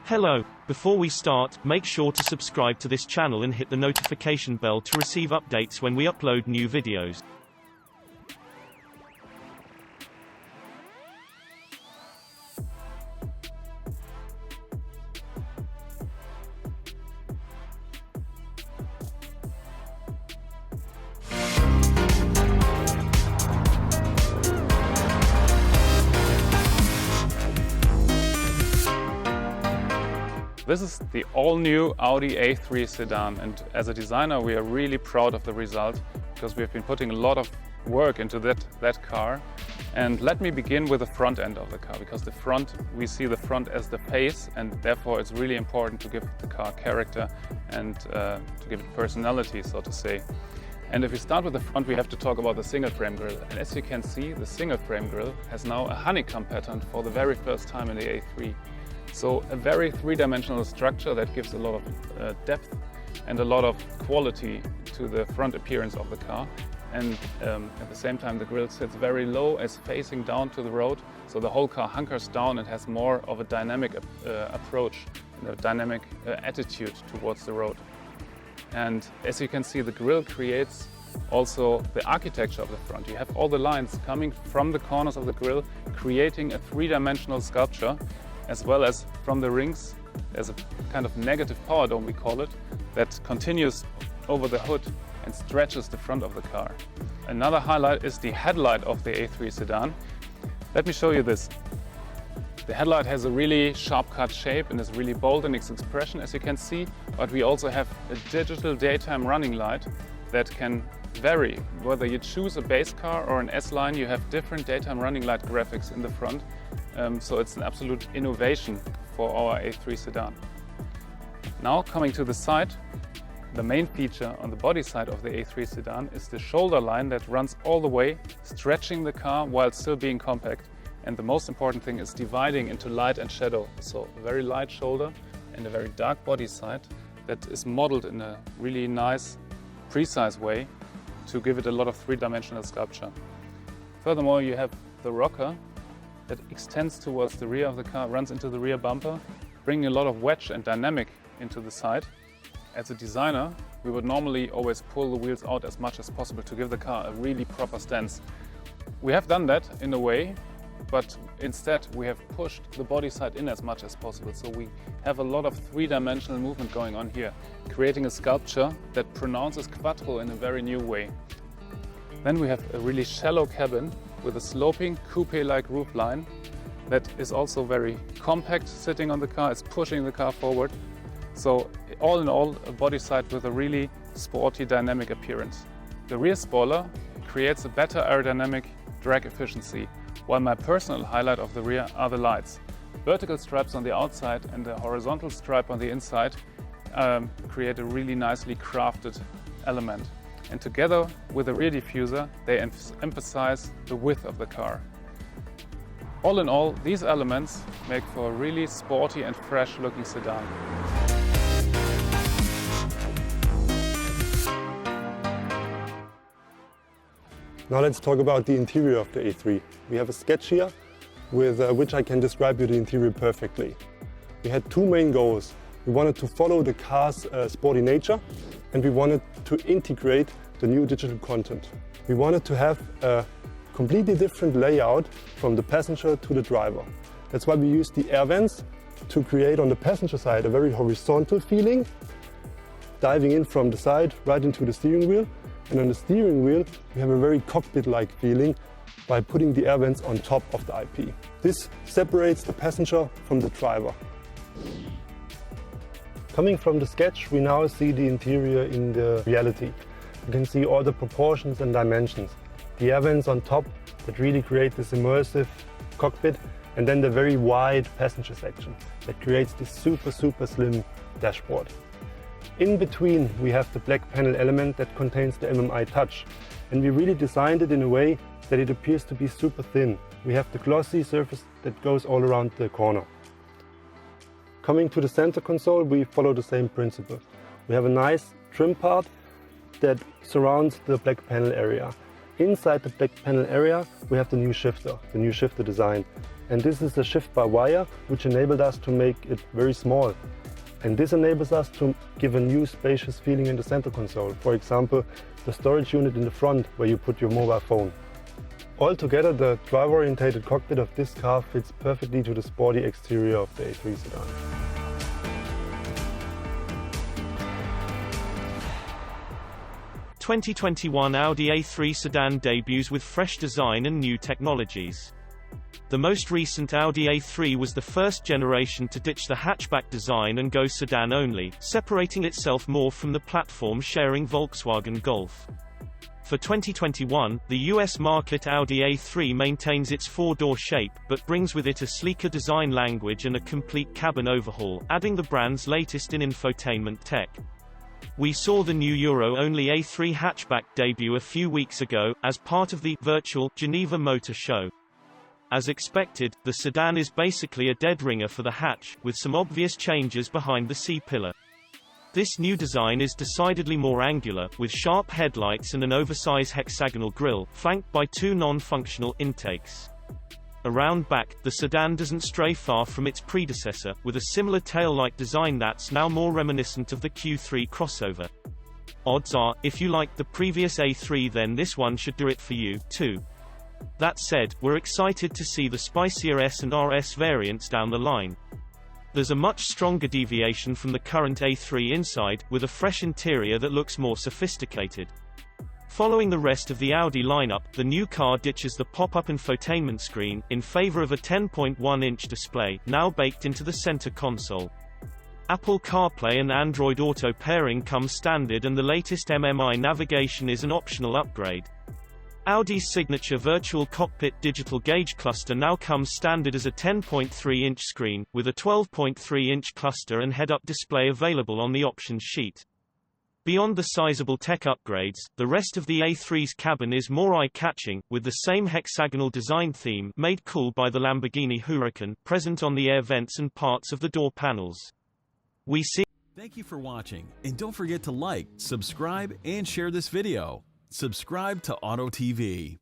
Hello, before we start, make sure to subscribe to this channel and hit the notification bell to receive updates when we upload new videos. This is the all-new Audi A3 sedan, and as a designer we are really proud of the result because we have been putting a lot of work into that car. And let me begin with the front end of the car, because we see the front as the face, and therefore it's really important to give the car character and to give it personality, so to say. And if we start with the front, we have to talk about the single frame grille. And as you can see, the single frame grille has now a honeycomb pattern for the very first time in the A3. So a very three-dimensional structure that gives a lot of depth and a lot of quality to the front appearance of the car. And at the same time, the grille sits very low as facing down to the road. So the whole car hunkers down and has more of a dynamic approach and a dynamic attitude towards the road. And as you can see, the grille creates also the architecture of the front. You have all the lines coming from the corners of the grille, creating a three-dimensional sculpture, as well as from the rings. There's a kind of negative power dome, we call it, that continues over the hood and stretches the front of the car. Another highlight is the headlight of the A3 sedan. Let me show you this. The headlight has a really sharp-cut shape and is really bold in its expression, as you can see, but we also have a digital daytime running light that can vary. Whether you choose a base car or an S-Line, you have different daytime running light graphics in the front. So it's an absolute innovation for our A3 sedan. Now coming to the side, the main feature on the body side of the A3 sedan is the shoulder line that runs all the way, stretching the car while still being compact. And the most important thing is dividing into light and shadow. So a very light shoulder and a very dark body side that is modeled in a really nice, precise way to give it a lot of three-dimensional sculpture. Furthermore, you have the rocker that extends towards the rear of the car, runs into the rear bumper, bringing a lot of wedge and dynamic into the side. As a designer, we would normally always pull the wheels out as much as possible to give the car a really proper stance. We have done that in a way, but instead we have pushed the body side in as much as possible. So we have a lot of three-dimensional movement going on here, creating a sculpture that pronounces quattro in a very new way. Then we have a really shallow cabin with a sloping coupe-like roofline that is also very compact sitting on the car. It's pushing the car forward. So all in all, a body side with a really sporty, dynamic appearance. The rear spoiler creates a better aerodynamic drag efficiency, while my personal highlight of the rear are the lights. Vertical stripes on the outside and the horizontal stripe on the inside create a really nicely crafted element. And together with the rear diffuser, they emphasize the width of the car. All in all, these elements make for a really sporty and fresh looking sedan. Now let's talk about the interior of the A3. We have a sketch here with which I can describe you the interior perfectly. We had two main goals. We wanted to follow the car's sporty nature, and we wanted to integrate the new digital content. We wanted to have a completely different layout from the passenger to the driver. That's why we used the air vents to create on the passenger side a very horizontal feeling, diving in from the side right into the steering wheel. And on the steering wheel, we have a very cockpit-like feeling by putting the air vents on top of the IP. This separates the passenger from the driver. Coming from the sketch, we now see the interior in the reality. You can see all the proportions and dimensions. The air vents on top that really create this immersive cockpit, and then the very wide passenger section that creates this super slim dashboard. In between, we have the black panel element that contains the MMI touch, and we really designed it in a way that it appears to be super thin. We have the glossy surface that goes all around the corner. Coming to the center console, we follow the same principle. We have a nice trim part that surrounds the black panel area. Inside the back panel area, we have the new shifter design. And this is a shift by wire, which enabled us to make it very small. And this enables us to give a new spacious feeling in the center console. For example, the storage unit in the front where you put your mobile phone. Altogether, the driver-oriented cockpit of this car fits perfectly to the sporty exterior of the A3 sedan. The 2021 Audi A3 sedan debuts with fresh design and new technologies. The most recent Audi A3 was the first generation to ditch the hatchback design and go sedan only, separating itself more from the platform-sharing Volkswagen Golf. For 2021, the US market Audi A3 maintains its four-door shape, but brings with it a sleeker design language and a complete cabin overhaul, adding the brand's latest in infotainment tech. We saw the new Euro-only A3 hatchback debut a few weeks ago, as part of the virtual Geneva Motor Show. As expected, the sedan is basically a dead ringer for the hatch, with some obvious changes behind the C-pillar. This new design is decidedly more angular, with sharp headlights and an oversized hexagonal grille, flanked by two non-functional intakes. Around back, the sedan doesn't stray far from its predecessor, with a similar tail-like design that's now more reminiscent of the Q3 crossover. Odds are, if you liked the previous A3 then this one should do it for you, too. That said, we're excited to see the spicier S and RS variants down the line. There's a much stronger deviation from the current A3 inside, with a fresh interior that looks more sophisticated. Following the rest of the Audi lineup, the new car ditches the pop-up infotainment screen, in favor of a 10.1-inch display, now baked into the center console. Apple CarPlay and Android Auto pairing come standard and the latest MMI navigation is an optional upgrade. Audi's signature virtual cockpit digital gauge cluster now comes standard as a 10.3-inch screen, with a 12.3-inch cluster and head-up display available on the options sheet. Beyond the sizable tech upgrades, the rest of the A3's cabin is more eye-catching, with the same hexagonal design theme, made cool by the Lamborghini Huracan, present on the air vents and parts of the door panels. We see. Thank you for watching, and don't forget to like, subscribe, and share this video. Subscribe to Auto TV.